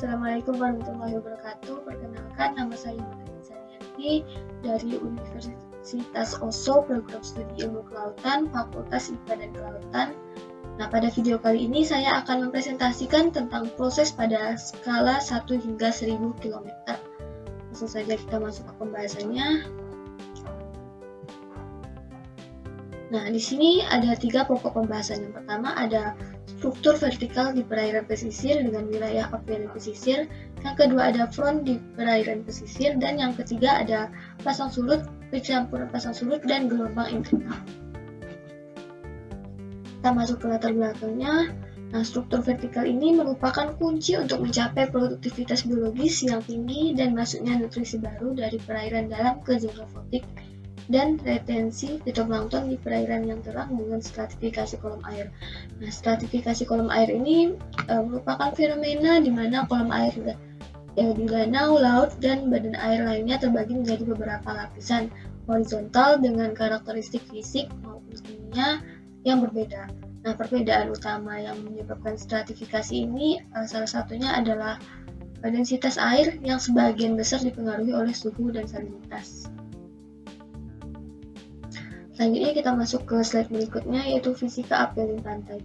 Assalamualaikum warahmatullahi wabarakatuh. Perkenalkan, nama saya Maria Zanianti dari Universitas Oso, program studi ilmu kelautan, Fakultas IPA dan Kelautan. Nah, pada video kali ini saya akan mempresentasikan tentang proses pada skala 1 hingga 1000 km. Langsung saja kita masuk ke pembahasannya. Nah, di sini ada 3 pokok pembahasan. Yang pertama ada struktur vertikal di perairan pesisir dengan wilayah apiari pesisir. Yang kedua ada front di perairan pesisir. Dan yang ketiga ada pasang surut, pencampuran pasang surut, dan gelombang internal. Kita masuk ke latar belakangnya. Nah, struktur vertikal ini merupakan kunci untuk mencapai produktivitas biologis yang tinggi dan masuknya nutrisi baru dari perairan dalam ke zona fotik dan retensi fitoplankton di perairan yang terang dengan stratifikasi kolom air. Nah, stratifikasi kolom air ini merupakan fenomena di mana kolom air di danau, laut, dan badan air lainnya terbagi menjadi beberapa lapisan horizontal dengan karakteristik fisik maupun kimia yang berbeda. Nah, perbedaan utama yang menyebabkan stratifikasi ini salah satunya adalah densitas air yang sebagian besar dipengaruhi oleh suhu dan salinitas. Selanjutnya kita masuk ke slide berikutnya, yaitu fisika apiarin pantai.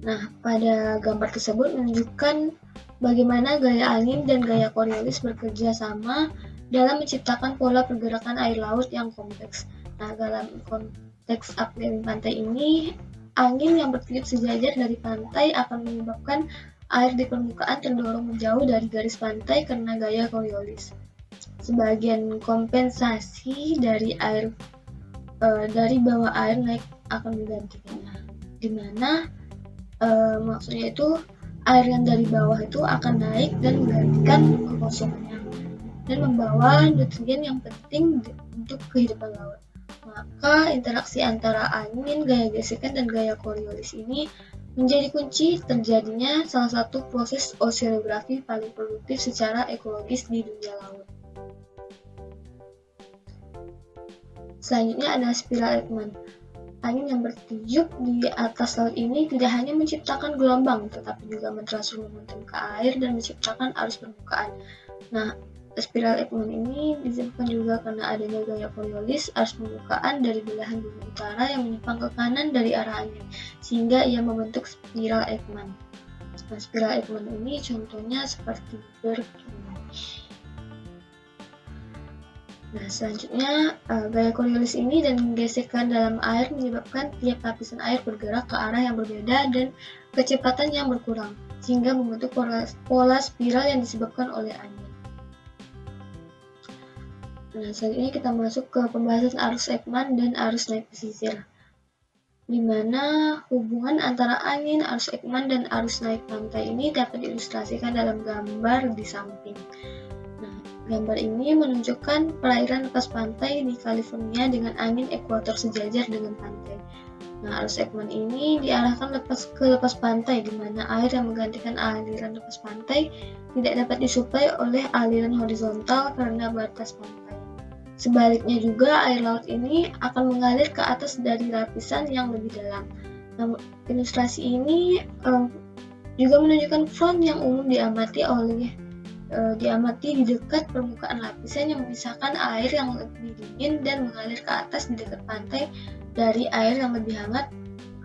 Nah, pada gambar tersebut menunjukkan bagaimana gaya angin dan gaya Coriolis bekerja sama dalam menciptakan pola pergerakan air laut yang kompleks. Nah, dalam konteks apiarin pantai ini, angin yang bertiup sejajar dari pantai akan menyebabkan air di permukaan terdorong menjauh dari garis pantai karena gaya Coriolis. Sebagian kompensasi dari bawah air naik akan menggantikannya, di mana maksudnya itu air yang dari bawah itu akan naik dan menggantikan kekosongannya dan membawa nutrien yang penting untuk kehidupan laut. Maka interaksi antara angin, gaya gesekan, dan gaya Coriolis ini menjadi kunci terjadinya salah satu proses oseanografi paling produktif secara ekologis di dunia laut. Selanjutnya ada spiral Ekman. Angin yang bertiup di atas laut ini tidak hanya menciptakan gelombang, tetapi juga mentransfer momentum ke air dan menciptakan arus permukaan. Nah, spiral Ekman ini disebabkan juga karena adanya gaya Coriolis arus permukaan dari belahan bumi utara yang menyimpang ke kanan dari arah angin, sehingga ia membentuk spiral Ekman. Nah, spiral Ekman ini contohnya seperti begini. Nah, selanjutnya gaya Coriolis ini dan gesekan dalam air menyebabkan tiap lapisan air bergerak ke arah yang berbeda dan kecepatan yang berkurang, sehingga membentuk pola spiral yang disebabkan oleh angin. Nah, selanjutnya kita masuk ke pembahasan arus Ekman dan arus naik pesisir, di mana hubungan antara angin, arus Ekman, dan arus naik pantai ini dapat diilustrasikan dalam gambar di samping. Gambar ini menunjukkan perairan lepas pantai di California dengan angin ekuator sejajar dengan pantai. Nah, arus Ekman ini diarahkan ke lepas pantai, di mana air yang menggantikan aliran lepas pantai tidak dapat disuplai oleh aliran horizontal karena batas pantai. Sebaliknya juga, air laut ini akan mengalir ke atas dari lapisan yang lebih dalam. Nah, ilustrasi ini juga menunjukkan front yang umum diamati di dekat permukaan lapisan yang memisahkan air yang lebih dingin dan mengalir ke atas di dekat pantai dari air yang lebih hangat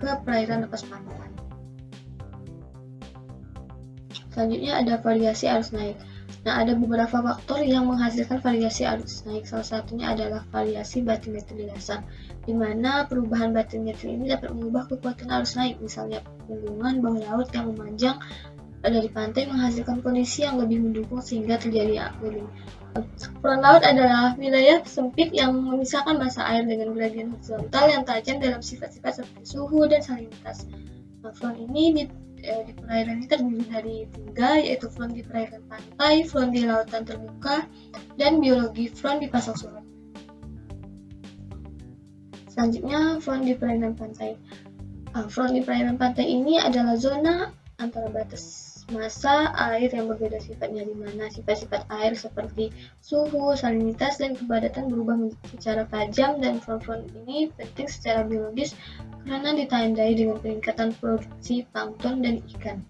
ke perairan lepas pantai. Selanjutnya ada variasi arus naik. Nah, ada beberapa faktor yang menghasilkan variasi arus naik. Salah satunya adalah variasi batimetri dasar, di mana perubahan batimetri ini dapat mengubah kekuatan arus naik. Misalnya, hubungan bawah laut yang memanjang dari pantai menghasilkan kondisi yang lebih mendukung sehingga terjadi upwelling. Front laut adalah wilayah sempit yang memisahkan massa air dengan gradien horizontal yang tajam dalam sifat-sifat seperti suhu dan salinitas. Nah, front ini di perairan ini terdiri dari 3, yaitu front di perairan pantai, front di lautan terbuka, dan biologi front di pasang surut. Selanjutnya, front di perairan pantai. Front di perairan pantai ini adalah zona antara batas massa air yang berbeda sifatnya, di mana sifat-sifat air seperti suhu, salinitas, dan kepadatan berubah secara tajam, dan front-front ini penting secara biologis karena ditandai dengan peningkatan produksi plankton dan ikan.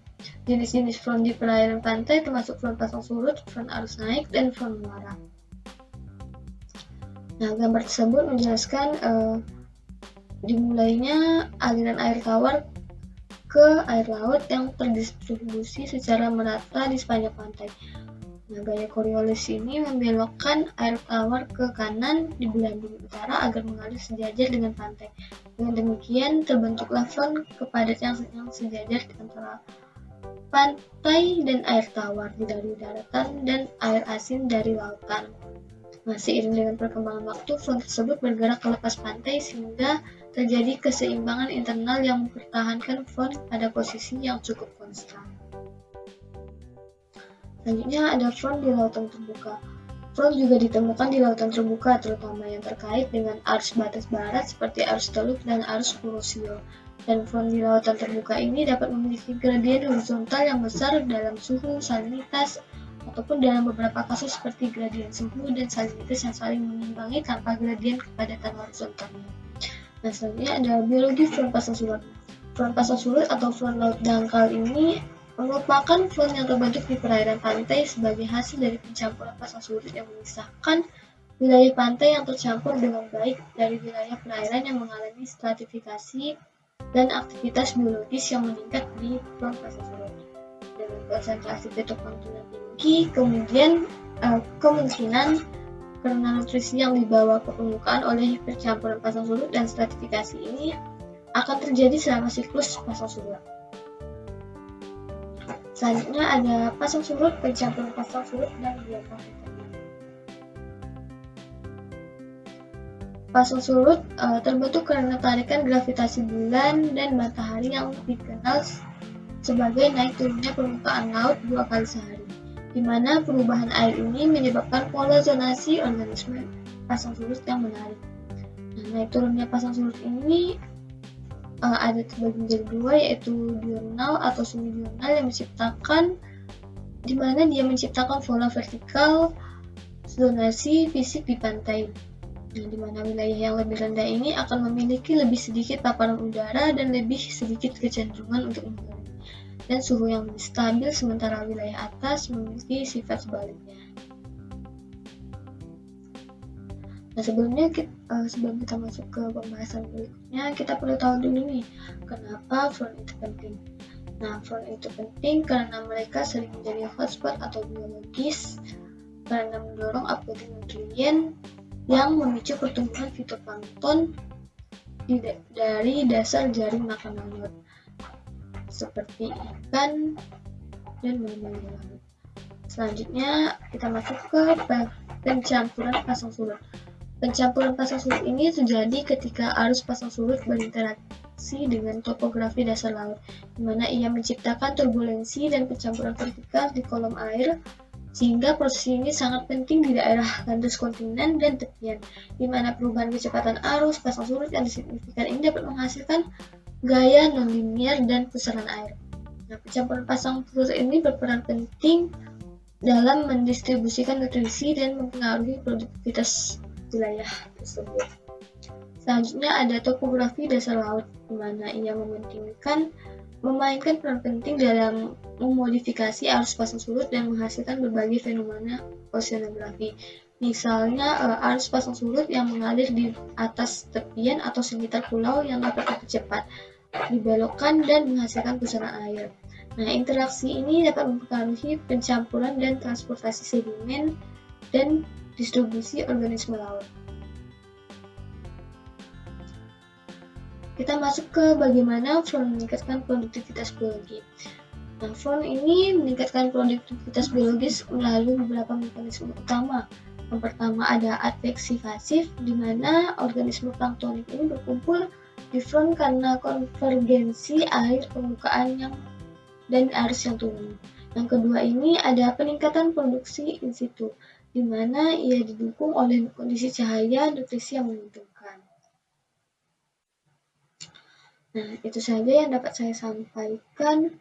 Jenis-jenis front di perairan pantai termasuk front pasang surut, front arus naik, dan front muara. Nah, gambar tersebut menjelaskan dimulainya aliran air tawar ke air laut yang terdistribusi secara merata di sepanjang pantai. Nah, gaya Coriolis ini membelokkan air tawar ke kanan di belahan bumi utara agar mengalir sejajar dengan pantai. Dengan demikian, terbentuklah front kepadatan yang sejajar antara pantai dan air tawar dari daratan dan air asin dari lautan. Nah, seiring dengan perkembangan waktu, front tersebut bergerak ke lepas pantai sehingga terjadi keseimbangan internal yang mempertahankan front pada posisi yang cukup konstan. Selanjutnya ada front di lautan terbuka. Front juga ditemukan di lautan terbuka, terutama yang terkait dengan arus batas barat seperti arus Teluk dan arus Kuroshio. Dan front di lautan terbuka ini dapat memiliki gradien horizontal yang besar dalam suhu, salinitas, ataupun dalam beberapa kasus seperti gradien suhu dan salinitas yang saling mengimbangi tanpa gradien kepadatan horizontalnya. Nah, selanjutnya ada biologi front pasang surut. Front pasang surut atau front laut dangkal ini merupakan front yang terbentuk di perairan pantai sebagai hasil dari pencampuran pasang surut yang memisahkan wilayah pantai yang tercampur dengan baik dari wilayah perairan yang mengalami stratifikasi dan aktivitas biologis yang meningkat di front pasang surut. Dengan konsentrasi fitoplankton yang tinggi, kemudian kemungkinan karena nutrisi yang dibawa ke permukaan oleh percampuran pasang surut dan stratifikasi ini akan terjadi selama siklus pasang surut. Selanjutnya ada pasang surut, pencampuran pasang surut, dan geografi. Pasang surut terbentuk karena tarikan gravitasi bulan dan matahari yang dikenal sebagai naik turunnya permukaan laut 2 kali sehari, di mana perubahan air ini menyebabkan pola zonasi organisme pasang surut yang menarik. Nah, naik turunnya pasang surut ini ada terbagi menjadi dua, yaitu diurnal atau semi diurnal yang di mana dia menciptakan pola vertikal zonasi fisik di pantai. Nah, di mana wilayah yang lebih rendah ini akan memiliki lebih sedikit paparan udara dan lebih sedikit kecenderungan untuk mengering, dan suhu yang lebih stabil, sementara wilayah atas memiliki sifat sebaliknya. Nah, sebelum kita masuk ke pembahasan berikutnya, kita perlu tahu dulu nih, kenapa front itu penting. Nah, front itu penting karena mereka sering menjadi hotspot atau biologis karena mendorong uploading nutrien yang memicu pertumbuhan fitoplankton dari dasar jaring makanan laut seperti ikan dan mamalia laut. Selanjutnya kita masuk ke pencampuran pasang surut. Pencampuran pasang surut ini terjadi ketika arus pasang surut berinteraksi dengan topografi dasar laut, di mana ia menciptakan turbulensi dan pencampuran vertikal di kolom air, sehingga proses ini sangat penting di daerah landas kontinen dan tepian, di mana perubahan kecepatan arus pasang surut yang signifikan ini dapat menghasilkan gaya nonlinier dan pusaran air. Nah, pencampuran pasang surut ini berperan penting dalam mendistribusikan nutrisi dan mempengaruhi produktivitas wilayah tersebut. Selanjutnya ada topografi dasar laut, di mana ia memainkan peran penting dalam memodifikasi arus pasang surut dan menghasilkan berbagai fenomena oceanografi. Misalnya arus pasang surut yang mengalir di atas tepian atau sekitar pulau yang dapat dipercepat, dibelokkan dan menghasilkan pusaran air. Nah, interaksi ini dapat mempengaruhi pencampuran dan transportasi sedimen dan distribusi organisme laut. Kita masuk ke bagaimana front meningkatkan produktivitas biologi. Nah, front ini meningkatkan produktivitas biologis melalui beberapa mekanisme utama. Yang pertama ada adveksi pasif, di mana organisme planktonik ini berkumpul di front karena konvergensi air permukaan dan arus yang turun. Yang kedua ini ada peningkatan produksi in situ, di mana ia didukung oleh kondisi cahaya nutrisi yang menguntungkan. Nah, itu saja yang dapat saya sampaikan.